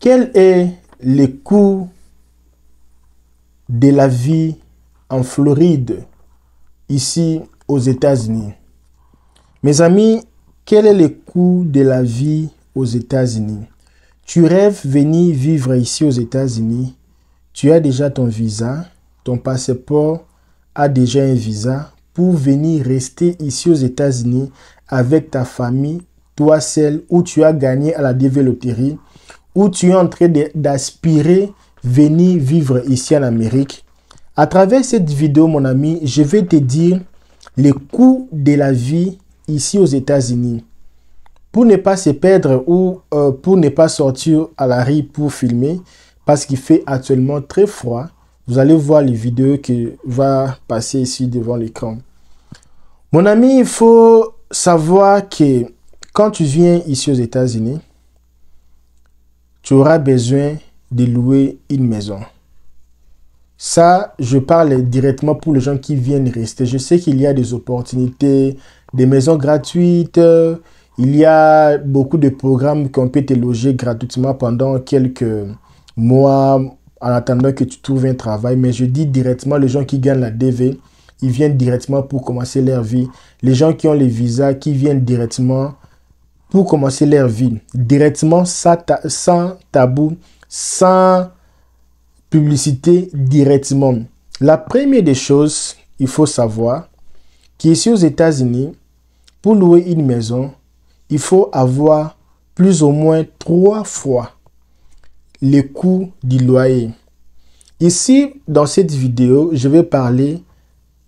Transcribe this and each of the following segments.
Quel est le coût de la vie en Floride, ici aux États-Unis? Mes amis, quel est le coût de la vie aux États-Unis? Tu rêves venir vivre ici aux États-Unis, tu as déjà ton visa, ton passeport a déjà un visa pour venir rester ici aux États-Unis avec ta famille, toi seul, où tu as gagné à la DV Loterie, où tu es en train d'aspirer venir vivre ici en Amérique. À travers cette vidéo, mon ami, je vais te dire le coût de la vie ici aux États-Unis. Pour ne pas se perdre ou pour ne pas sortir à la rue pour filmer, parce qu'il fait actuellement très froid, vous allez voir les vidéos qui vont passer ici devant l'écran. Mon ami, il faut savoir que quand tu viens ici aux États-Unis, tu auras besoin de louer une maison. Ça, je parle directement pour les gens qui viennent rester. Je sais qu'il y a des opportunités, des maisons gratuites. Il y a beaucoup de programmes qu'on peut te loger gratuitement pendant quelques mois en attendant que tu trouves un travail. Mais je dis directement, les gens qui gagnent la DV, ils viennent directement pour commencer leur vie. Les gens qui ont les visas, qui viennent directement pour commencer leur vie. Directement, sans tabou, sans publicité, directement. La première des choses, il faut savoir qu'ici aux États-Unis, pour louer une maison, il faut avoir plus ou moins 3 fois le coût du loyer. Ici, dans cette vidéo, je vais parler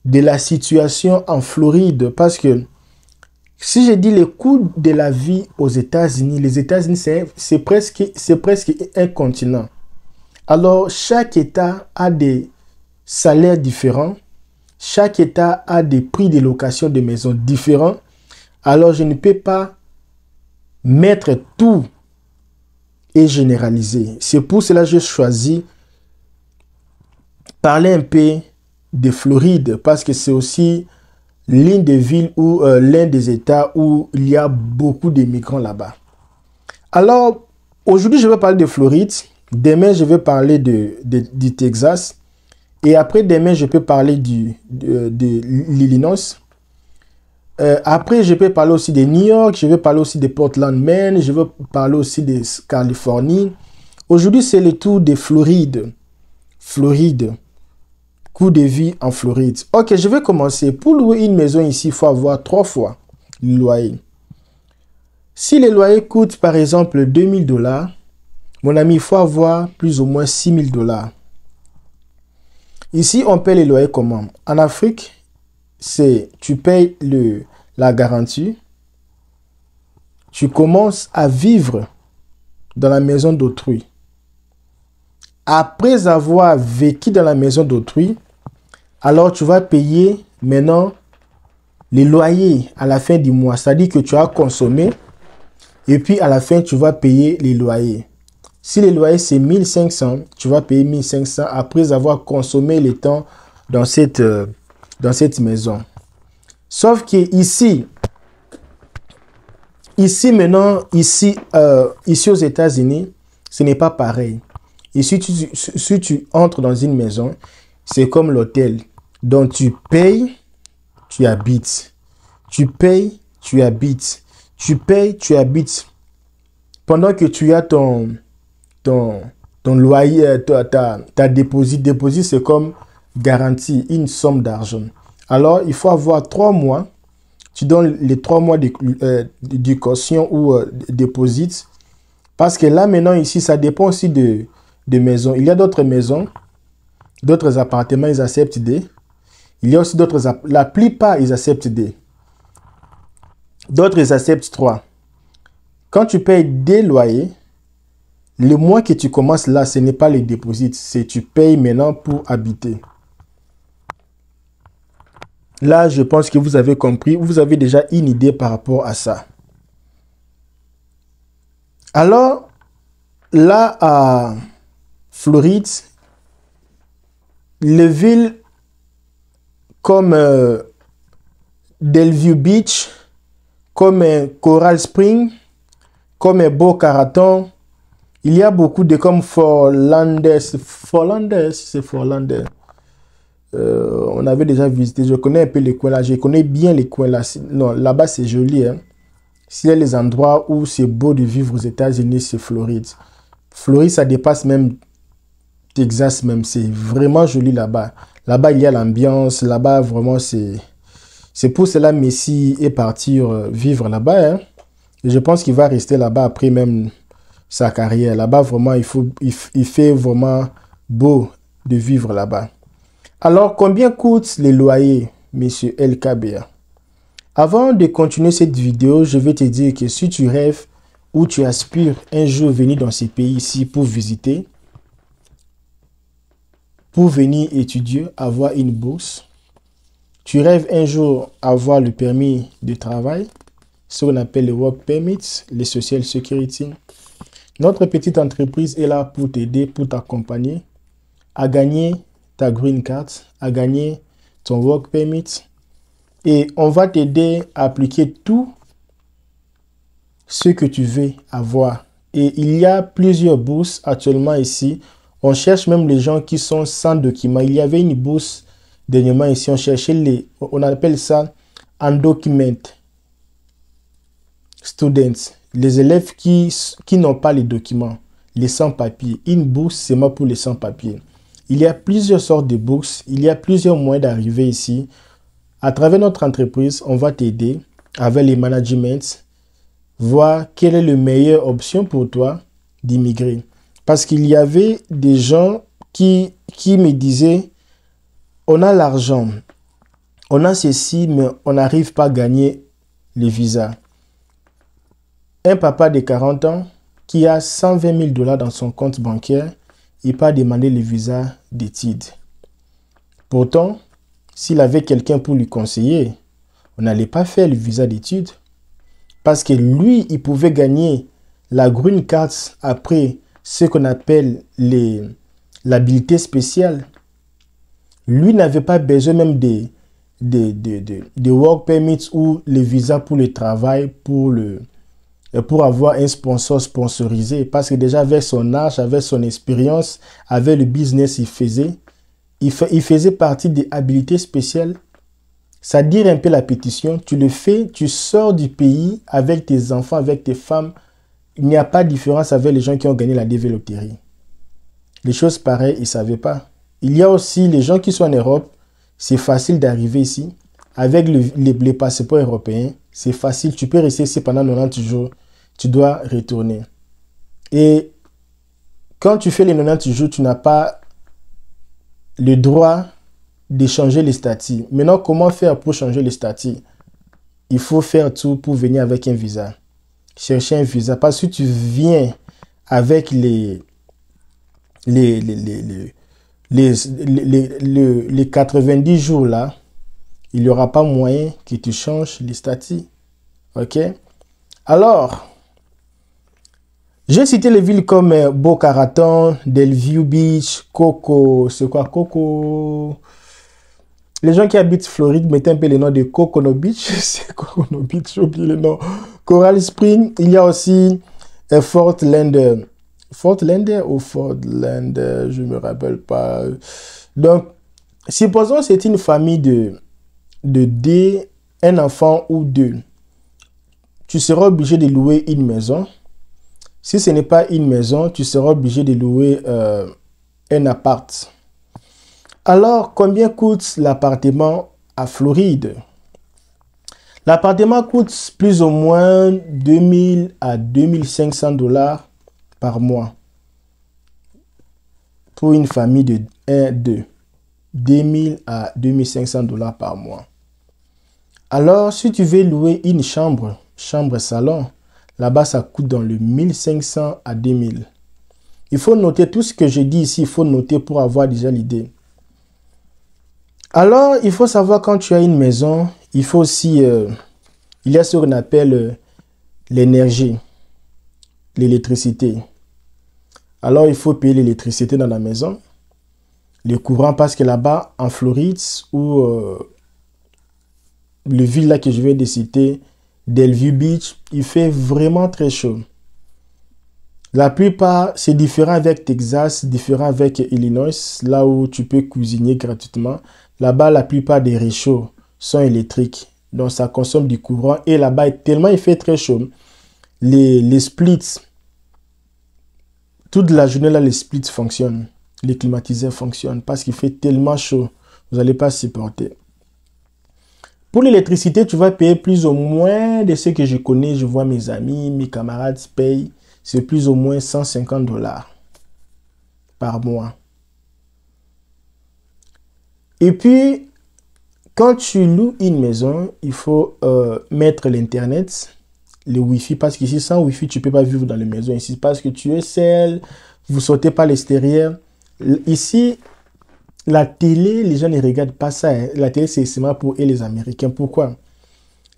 de la situation en Floride parce que si je dis le coût de la vie aux États-Unis, les États-Unis, c'est presque un continent. Alors, chaque État a des salaires différents. Chaque État a des prix de location de maisons différents. Alors, je ne peux pas mettre tout et généraliser. C'est pour cela que j'ai choisi parler un peu de Floride parce que c'est aussi l'une des villes ou l'un des États où il y a beaucoup d'immigrants là-bas. Alors, aujourd'hui, je vais parler de Floride. Demain, je vais parler du Texas. Et après, demain, je peux parler de l'Illinois. Après, je peux parler aussi de New York. Je vais parler aussi de Portland, Maine. Je vais parler aussi de Californie. Aujourd'hui, c'est le tour de Floride. Floride. Coût de vie en Floride. Ok, je vais commencer. Pour louer une maison ici, il faut avoir 3 fois le loyer. Si le loyer coûte, par exemple, $2000, mon ami, il faut avoir plus ou moins $6000. Ici, on paie les loyers comment? En Afrique, tu payes la garantie. Tu commences à vivre dans la maison d'autrui. Après avoir vécu dans la maison d'autrui, alors tu vas payer maintenant les loyers à la fin du mois. C'est-à-dire que tu as consommé et puis à la fin, tu vas payer les loyers. Si les loyers c'est 1500, tu vas payer 1500 après avoir consommé le temps dans cette maison. Sauf que ici aux États-Unis, ce n'est pas pareil. Ici, si tu entres dans une maison, c'est comme l'hôtel. Donc, tu payes, tu habites. Tu payes, tu habites. Tu payes, tu habites. Pendant que tu as ton loyer, ta dépôt. Dépôt, c'est comme garantie, une somme d'argent. Alors, il faut avoir 3 mois. Tu donnes les 3 mois de caution ou dépôt. Parce que là, maintenant, ici, ça dépend aussi de maisons. Il y a d'autres maisons, d'autres appartements, ils acceptent des. Il y a aussi d'autres, la plupart, ils acceptent des. D'autres, ils acceptent 3. Quand tu payes des loyers, le mois que tu commences là, ce n'est pas les dépôts, c'est tu payes maintenant pour habiter. Là, je pense que vous avez compris, vous avez déjà une idée par rapport à ça. Alors, là, à Floride, les villes comme Delview Beach, comme Coral Spring, comme Boca Raton, Il y a beaucoup de comme Forlandes. Forlandes, c'est Forlandes. On avait déjà visité. Je connais un peu les coins là. Je connais bien les coins là. Non, là-bas, c'est joli. Hein. S'il y a les endroits où c'est beau de vivre aux États-Unis, c'est Floride. Floride, ça dépasse même Texas même. C'est vraiment joli là-bas. Là-bas, il y a l'ambiance. Là-bas, vraiment, c'est pour cela que Messi est parti vivre là-bas. Hein. Et je pense qu'il va rester là-bas après même sa carrière. Là-bas, vraiment, il fait vraiment beau de vivre là-bas. Alors, combien coûtent les loyers, monsieur LKBA? Avant de continuer cette vidéo, je vais te dire que si tu rêves ou tu aspires un jour venir dans ces pays-ci pour visiter, pour venir étudier, avoir une bourse, tu rêves un jour avoir le permis de travail, ce qu'on appelle le work permit, les social security. Notre petite entreprise est là pour t'aider, pour t'accompagner à gagner ta green card, à gagner ton work permit. Et on va t'aider à appliquer tout ce que tu veux avoir. Et il y a plusieurs bourses actuellement ici. On cherche même les gens qui sont sans documents. Il y avait une bourse dernièrement ici. On cherchait on appelle ça undocument students. Les élèves qui n'ont pas les documents, les sans-papiers. Une bourse, c'est moi pour les sans-papiers. Il y a plusieurs sortes de bourses. Il y a plusieurs moyens d'arriver ici. À travers notre entreprise, on va t'aider avec les managements, voir quelle est la meilleure option pour toi d'immigrer. Parce qu'il y avait des gens qui me disaient, on a l'argent, on a ceci, mais on n'arrive pas à gagner les visas. Un papa de 40 ans qui a 120 000 $ dans son compte bancaire, il peut demander le visa d'études. Pourtant, s'il avait quelqu'un pour lui conseiller, on n'allait pas faire le visa d'études. Parce que lui, il pouvait gagner la green card après ce qu'on appelle l'habilité spéciale. Lui n'avait pas besoin même de work permits ou le visa pour le travail, pour avoir un sponsor sponsorisé. Parce que déjà avec son âge, avec son expérience, avec le business il faisait partie des habilités spéciales. Ça dit un peu la pétition. Tu le fais, tu sors du pays avec tes enfants, avec tes femmes. Il n'y a pas de différence avec les gens qui ont gagné la DV Loterie. Les choses pareilles, ils ne savaient pas. Il y a aussi les gens qui sont en Europe. C'est facile d'arriver ici. Avec les passeports européens, c'est facile. Tu peux rester ici pendant 90 jours. Tu dois retourner. Et quand tu fais les 90 jours, tu n'as pas le droit de changer les statuts. Maintenant, comment faire pour changer les statuts? Il faut faire tout pour venir avec un visa. Chercher un visa. Parce que tu viens avec les 90 jours là, il n'y aura pas moyen que tu changes les statuts. OK? Alors, j'ai cité les villes comme Boca Raton, Delview Beach, Coco. C'est quoi Coco? Les gens qui habitent Floride mettaient un peu le nom de Coconut Beach. C'est Coconut Beach, j'ai oublié le nom. Coral Spring. Il y a aussi Fort Lander. Fort Lander ou Fort Lander, je ne me rappelle pas. Donc, supposons que c'est une famille de deux, un enfant ou deux. Tu seras obligé de louer une maison. Si ce n'est pas une maison, tu seras obligé de louer un appart. Alors, combien coûte l'appartement à Floride? L'appartement coûte plus ou moins 2000 à 2500 $ par mois. Pour une famille de 1-2. 2000 à 2500 $ par mois. Alors, si tu veux louer une chambre-salon, là-bas, ça coûte dans le 1500 à 2000. Il faut noter tout ce que je dis ici, il faut noter pour avoir déjà l'idée. Alors, il faut savoir quand tu as une maison, il faut aussi, il y a ce qu'on appelle l'énergie, l'électricité. Alors, il faut payer l'électricité dans la maison, le courant, parce que là-bas, en Floride, ou le ville là que je viens de citer, Delview Beach, il fait vraiment très chaud. La plupart, c'est différent avec Texas, différent avec Illinois, là où tu peux cuisiner gratuitement. Là-bas, la plupart des réchauds sont électriques. Donc, ça consomme du courant. Et là-bas, tellement il fait très chaud. Les splits, toute la journée, là, les splits fonctionnent. Les climatiseurs fonctionnent parce qu'il fait tellement chaud. Vous n'allez pas supporter. Pour l'électricité, tu vas payer plus ou moins de ce que je connais. Je vois mes amis, mes camarades payent. C'est plus ou moins 150 dollars par mois. Et puis, quand tu loues une maison, il faut mettre l'Internet, le Wi-Fi, parce qu'ici, sans Wi-Fi, tu ne peux pas vivre dans la maison. Ici, parce que tu es seul, vous ne sortez pas à l'extérieur. Ici, la télé, les gens ne regardent pas ça. Hein. La télé, c'est seulement pour les Américains. Pourquoi?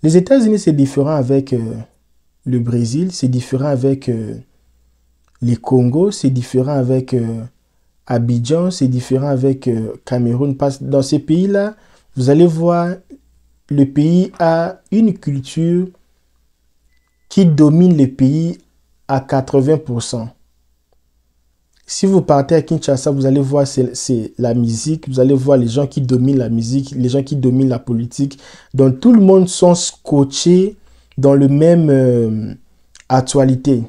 Les États-Unis, c'est différent avec le Brésil, c'est différent avec les Congo, c'est différent avec Abidjan, c'est différent avec Cameroun. Parce que dans ces pays-là, vous allez voir, le pays a une culture qui domine le pays à 80%. Si vous partez à Kinshasa, vous allez voir c'est la musique, vous allez voir les gens qui dominent la musique, les gens qui dominent la politique. Donc tout le monde sont scotchés dans le même actualité.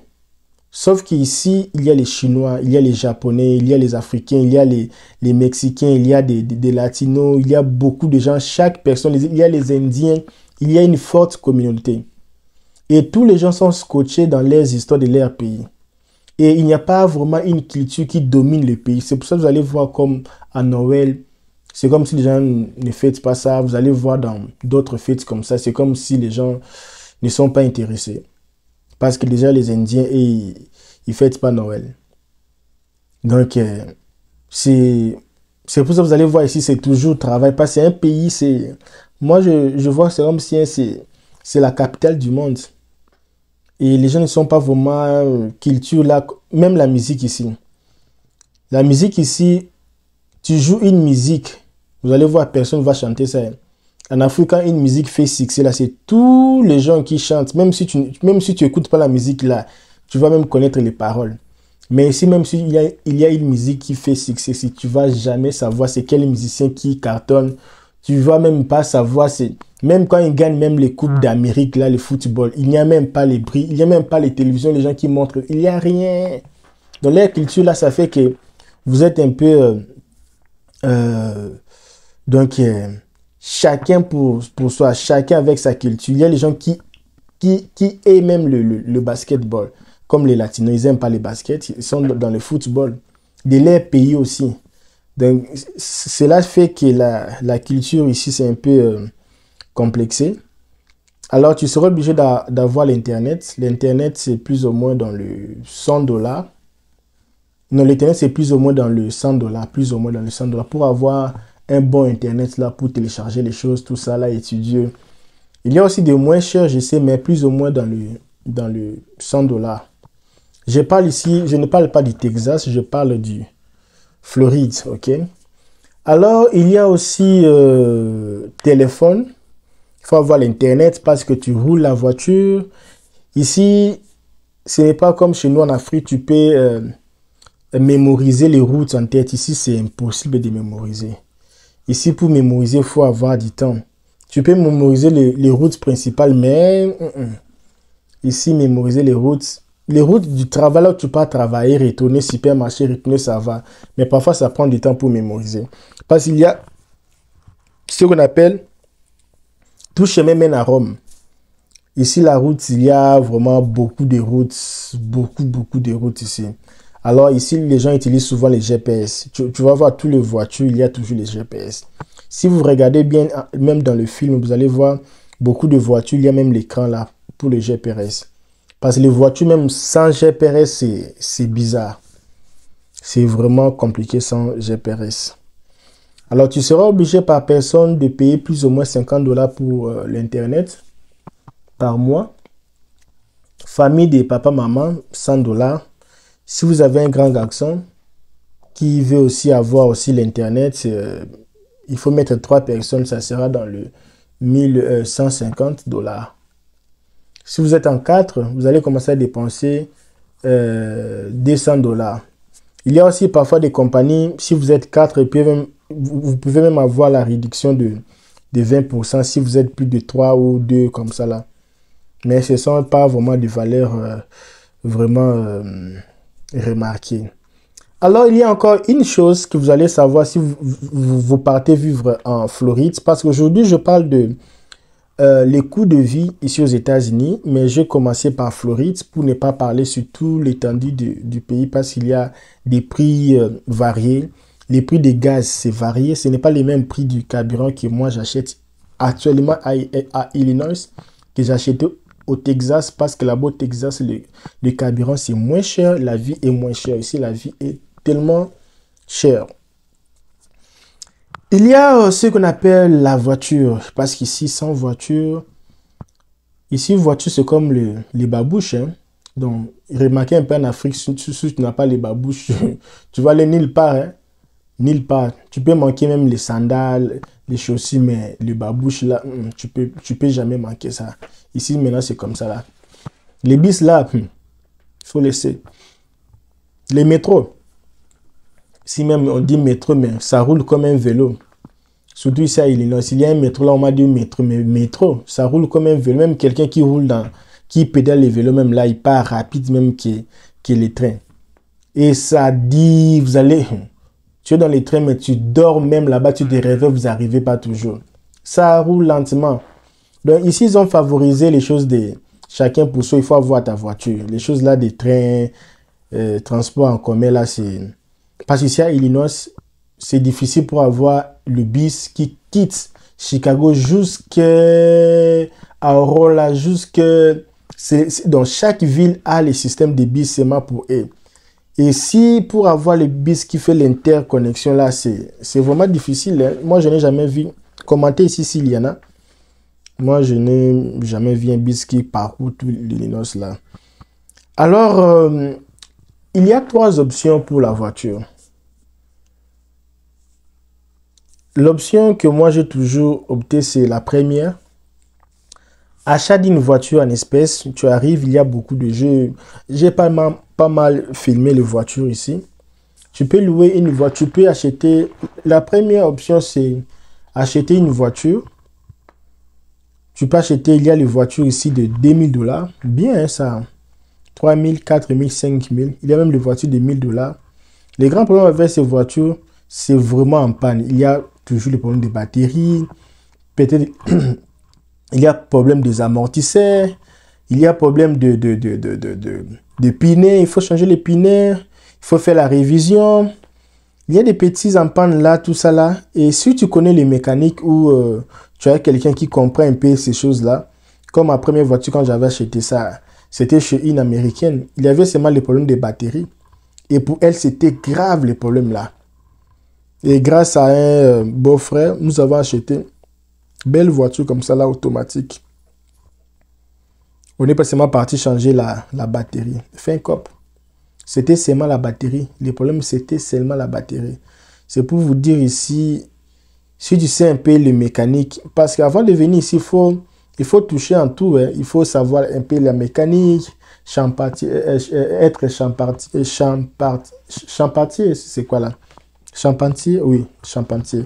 Sauf qu'ici, il y a les Chinois, il y a les Japonais, il y a les Africains, il y a les Mexicains, il y a des Latinos, il y a beaucoup de gens, chaque personne, il y a les Indiens, il y a une forte communauté. Et tous les gens sont scotchés dans les histoires de leur pays. Et il n'y a pas vraiment une culture qui domine le pays. C'est pour ça que vous allez voir comme à Noël, c'est comme si les gens ne fêtent pas ça. Vous allez voir dans d'autres fêtes comme ça, c'est comme si les gens ne sont pas intéressés. Parce que déjà, les Indiens, ils ne fêtent pas Noël. Donc, c'est pour ça que vous allez voir ici, c'est toujours travail. Parce que c'est un pays, c'est... Moi, je vois, c'est comme si c'est la capitale du monde. Et les gens ne sont pas vraiment culture là. Même la musique ici. La musique ici, tu joues une musique. Vous allez voir, personne ne va chanter ça. En Afrique, quand une musique fait succès, là, c'est tous les gens qui chantent. Même si tu n'écoutes pas la musique, là, tu vas même connaître les paroles. Mais ici, même s'il y a une musique qui fait succès, si tu ne vas jamais savoir c'est quel musicien qui cartonne, tu ne vas même pas savoir. Même quand ils gagnent même les Coupes d'Amérique, là, le football, il n'y a même pas les prix, il n'y a même pas les télévisions, les gens qui montrent. Il n'y a rien. Dans leur culture, là, ça fait que vous êtes un peu... donc... chacun pour soi, chacun avec sa culture. Il y a les gens qui aiment même le basketball. Comme les Latinos, ils n'aiment pas les baskets, ils sont dans le football. De leur pays aussi. Donc, cela fait que la culture ici, c'est un peu complexé. Alors, tu seras obligé d'avoir l'Internet. L'Internet, c'est plus ou moins dans le 100 dollars. Non, l'Internet, c'est plus ou moins dans le 100 dollars. Plus ou moins dans le 100 dollars. Pour avoir un bon Internet là pour télécharger les choses, tout ça là, étudier. Il y a aussi des moins chers, je sais, mais plus ou moins dans le 100 dollars. Je parle ici, je ne parle pas du Texas, je parle du Floride, ok? Alors, il y a aussi téléphone. Il faut avoir l'Internet parce que tu roules la voiture. Ici, ce n'est pas comme chez nous en Afrique, tu peux mémoriser les routes en tête. Ici, c'est impossible de mémoriser. Ici, pour mémoriser, il faut avoir du temps. Tu peux mémoriser les routes principales, mais ici, mémoriser les routes du travail, là où tu peux travailler, retourner, supermarché, retourner, ça va. Mais parfois, ça prend du temps pour mémoriser. Parce qu'il y a ce qu'on appelle tout chemin mène à Rome. Ici, la route, il y a vraiment beaucoup de routes, beaucoup de routes ici. Alors ici, les gens utilisent souvent les GPS. Tu vas voir toutes les voitures, il y a toujours les GPS. Si vous regardez bien, même dans le film, vous allez voir beaucoup de voitures, il y a même l'écran là pour le GPS. Parce que les voitures, même sans GPS, c'est bizarre. C'est vraiment compliqué sans GPS. Alors, tu seras obligé par personne de payer plus ou moins 50 dollars pour l'Internet par mois. Famille des papa, maman, 100 dollars. Si vous avez un grand garçon qui veut aussi avoir aussi l'Internet, il faut mettre 3 personnes, ça sera dans le 1150 dollars. Si vous êtes en 4, vous allez commencer à dépenser $200. Il y a aussi parfois des compagnies, si vous êtes 4, et puis même, vous pouvez même avoir la réduction de 20% si vous êtes plus de 3 ou 2 comme ça là. Mais ce ne sont pas vraiment des valeurs vraiment remarquées. Alors, il y a encore une chose que vous allez savoir si vous partez vivre en Floride, parce qu'aujourd'hui, je parle de les coûts de vie ici aux États-Unis, mais je vais commencer par Floride pour ne pas parler sur tout l'étendue du pays, parce qu'il y a des prix variés. Les prix des gaz, c'est varié. Ce n'est pas les mêmes prix du carburant que moi j'achète actuellement à Illinois, que j'achète au Texas, parce que là-bas au Texas, le carburant c'est moins cher, la vie est moins chère. Ici, la vie est tellement chère. Il y a ce qu'on appelle la voiture, parce qu'ici, sans voiture, ici, voiture, c'est comme les babouches. Hein. Donc, remarquez un peu en Afrique, si tu n'as pas les babouches, tu vas aller nulle part. Hein. Nulle part. Tu peux manquer même les sandales, les chaussures, mais les babouches, là, tu peux jamais manquer ça. Ici, maintenant, c'est comme ça, là. Les bis, là, il faut laisser. Les métros. Si même on dit métro, mais ça roule comme un vélo. Surtout ici à Illinois. S'il y a un métro, là, on m'a dit métro. Mais métro, ça roule comme un vélo. Même quelqu'un qui pédale les vélos, même là, il part rapide même que les trains. Et ça dit, vous allez... Tu es dans les trains, mais tu dors même là-bas, tu te réveilles, vous n'arrivez pas toujours. Ça roule lentement. Donc ici, ils ont favorisé les choses de chacun pour soi. Il faut avoir ta voiture. Les choses là, des trains, transport en commun, là, c'est... Parce qu'ici à Illinois, c'est difficile pour avoir le bus qui quitte Chicago jusqu'à Aurora, Donc chaque ville a les systèmes de bus seulement pour eux. Et si pour avoir le bus qui fait l'interconnexion là, c'est vraiment difficile. Hein. Moi, je n'ai jamais vu. Commentez ici s'il y en a. Moi, je n'ai jamais vu un bus qui parcourt tout l'Illinois là. Alors, il y a 3 options pour la voiture. L'option que moi j'ai toujours opté, c'est la première. Achat d'une voiture en espèces, tu arrives, il y a beaucoup de jeux. J'ai pas mal filmé les voitures ici. Tu peux louer une voiture, tu peux acheter. La première option, c'est acheter une voiture. Tu peux acheter, il y a les voitures ici de $2000. Bien, hein, ça. 3000, 4000, 5000. Il y a même des voitures de $1000. Les grands problèmes avec ces voitures, c'est vraiment en panne. Il y a toujours le problème des batteries. Peut-être... Il y a problème des amortisseurs, il y a problème de pneus, il faut changer les pneus, il faut faire la révision. Il y a des petits en panne là, tout ça là. Et si tu connais les mécaniques ou tu as quelqu'un qui comprend un peu ces choses-là, comme ma première voiture quand j'avais acheté ça, c'était chez une américaine. Il y avait seulement les problèmes de batterie. Et pour elle, c'était grave les problèmes là. Et grâce à un beau-frère, nous avons acheté belle voiture comme ça là, automatique. On n'est pas seulement parti changer la batterie. Fin cop. C'était seulement la batterie. Le problème, c'était seulement la batterie. C'est pour vous dire ici, si tu sais un peu les mécaniques, parce qu'avant de venir ici, il faut toucher en tout. Hein. Il faut savoir un peu la mécanique, être champatier, c'est quoi là? Champatier, oui, champatier.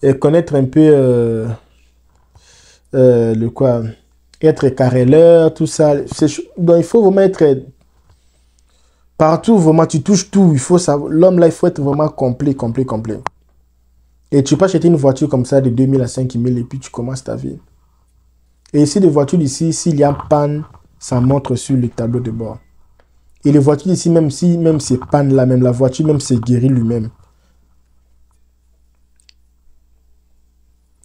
Et connaître un peu... être carreleur, tout ça. Donc, il faut vraiment être partout, vraiment, tu touches tout. Il faut savoir, l'homme là, il faut être vraiment complet. Et tu peux acheter une voiture comme ça de 2000 à 5000 et puis tu commences ta vie. Et ici, les voitures d'ici, s'il y a panne, ça montre sur le tableau de bord. Et les voitures d'ici, même c'est panne là, même la voiture, même c'est guéri lui-même.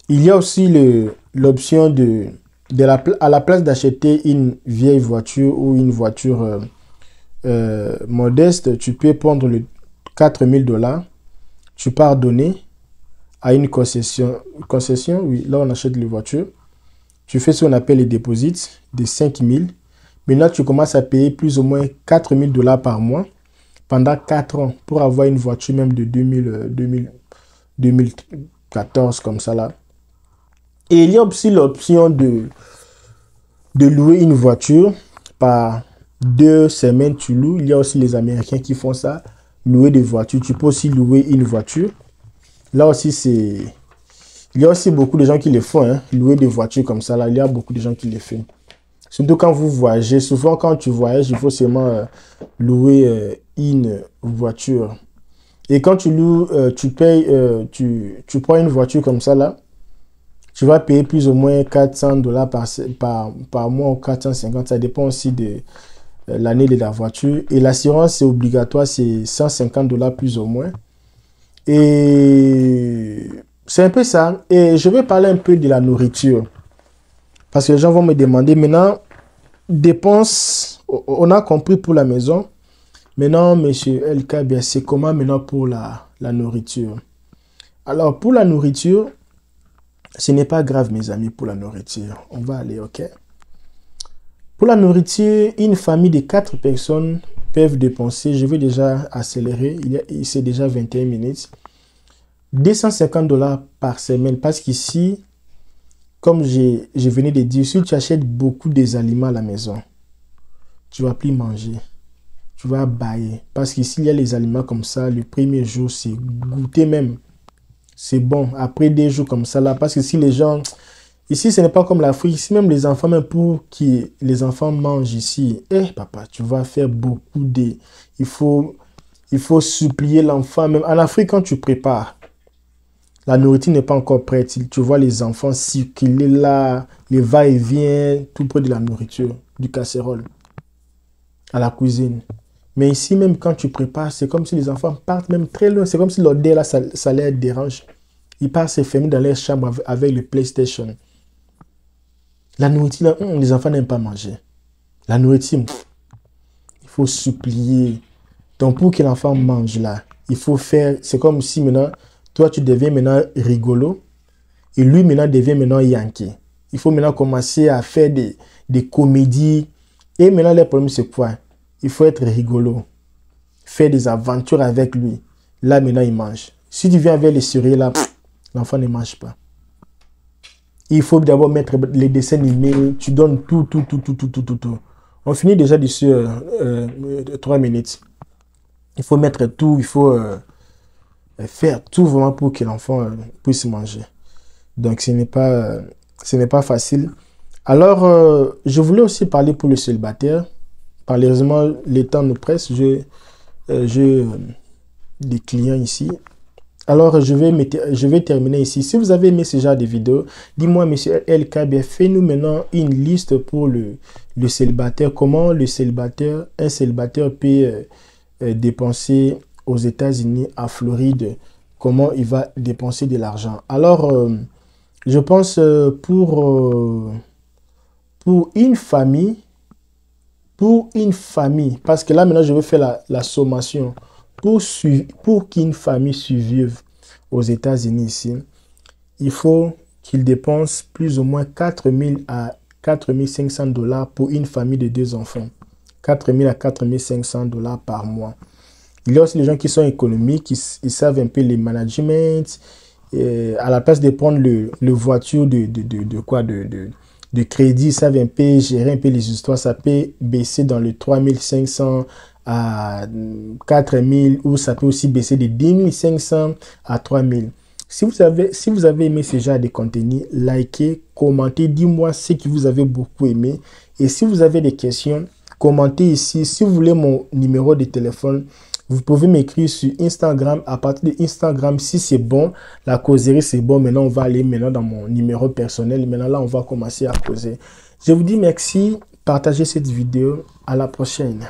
Il y a aussi l'option à la place d'acheter une vieille voiture ou une voiture modeste, tu peux prendre le $4000, tu pars donner à une concession, oui, là on achète les voitures, tu fais ce qu'on appelle les dépôts de 5000. Maintenant tu commences à payer plus ou moins $4000 par mois pendant 4 ans pour avoir une voiture même de 2014 comme ça là. Et il y a aussi l'option de louer une voiture par 2 semaines, tu loues. Il y a aussi les Américains qui font ça, louer des voitures. Tu peux aussi louer une voiture. Là aussi, il y a aussi beaucoup de gens qui le font, hein, louer des voitures comme ça. Là, il y a beaucoup de gens qui le font. Surtout quand vous voyagez. Souvent, quand tu voyages, il faut seulement louer une voiture. Et quand tu loues, tu payes, tu prends une voiture comme ça, là. Tu vas payer plus ou moins $400 par mois ou 450. Ça dépend aussi de l'année de la voiture. Et l'assurance, c'est obligatoire, c'est $150 plus ou moins. Et c'est un peu ça. Et je vais parler un peu de la nourriture. Parce que les gens vont me demander maintenant, dépenses, on a compris pour la maison. Maintenant, monsieur LK, c'est comment maintenant pour la nourriture? Alors, pour la nourriture, ce n'est pas grave, mes amis, pour la nourriture. On va aller, ok? Pour la nourriture, une famille de 4 personnes peuvent dépenser, je vais déjà accélérer, c'est déjà 21 minutes, $250 par semaine. Parce qu'ici, comme je venais de dire, si tu achètes beaucoup des aliments à la maison, tu ne vas plus manger. Tu vas bailler. Parce qu'ici, il y a les aliments comme ça. Le premier jour, c'est goûter même. C'est bon. Après des jours comme ça, là. Parce que si les gens... Ici, ce n'est pas comme l'Afrique. Ici, même les enfants, même pour que les enfants mangent ici. Eh, papa, tu vas faire beaucoup de... Il faut supplier l'enfant. Même en Afrique, quand tu prépares, la nourriture n'est pas encore prête. Tu vois les enfants circuler là, les va-et-vient, tout près de la nourriture, du casserole, à la cuisine. Mais ici, même quand tu prépares, c'est comme si les enfants partent même très loin. C'est comme si l'odeur là, ça les dérange. Ils partent se fermer dans leur chambre avec le PlayStation. La nourriture, là, les enfants n'aiment pas manger. La nourriture, il faut supplier. Donc, pour que l'enfant mange là, il faut faire... C'est comme si maintenant, toi, tu deviens maintenant rigolo. Et lui, maintenant, devient maintenant yankee. Il faut maintenant commencer à faire des comédies. Et maintenant, le problème, c'est quoi? Il faut être rigolo. Faire des aventures avec lui. Là, maintenant, il mange. Si tu viens avec les cerises, là, l'enfant ne mange pas. Il faut d'abord mettre les dessins animés. Tu donnes tout. On finit déjà d'ici 3 minutes. Il faut mettre tout. Il faut faire tout vraiment pour que l'enfant puisse manger. Donc, ce n'est pas facile. Alors, je voulais aussi parler pour le célibataire. Malheureusement, le temps nous presse. J'ai des clients ici. Alors, je vais terminer ici. Si vous avez aimé ce genre de vidéo, dis-moi, monsieur LK, fais-nous maintenant une liste pour le célibataire. Comment un célibataire peut dépenser aux États-Unis, à Floride. Comment il va dépenser de l'argent. Alors, je pense pour une famille, parce que là maintenant je vais faire la sommation, pour qu'une famille survive aux États-Unis ici, il faut qu'il dépense plus ou moins 4 000 à 4 500 $ pour une famille de 2 enfants. 4 000 à 4 500 $ par mois. Il y a aussi les gens qui sont économiques, ils savent un peu les managements, à la place de prendre le voiture de crédit, ça vient un peu gérer un peu les histoires, ça peut baisser dans le 3500 à 4000 ou ça peut aussi baisser de 2500 à 3000. Si vous avez aimé ce genre de contenu, likez, commentez, dis-moi ce que vous avez beaucoup aimé. Et si vous avez des questions, commentez ici. Si vous voulez mon numéro de téléphone, vous pouvez m'écrire sur Instagram. À partir de Instagram, si c'est bon, la causerie c'est bon. Maintenant, on va aller maintenant dans mon numéro personnel. Maintenant, là, on va commencer à causer. Je vous dis merci. Partagez cette vidéo. À la prochaine.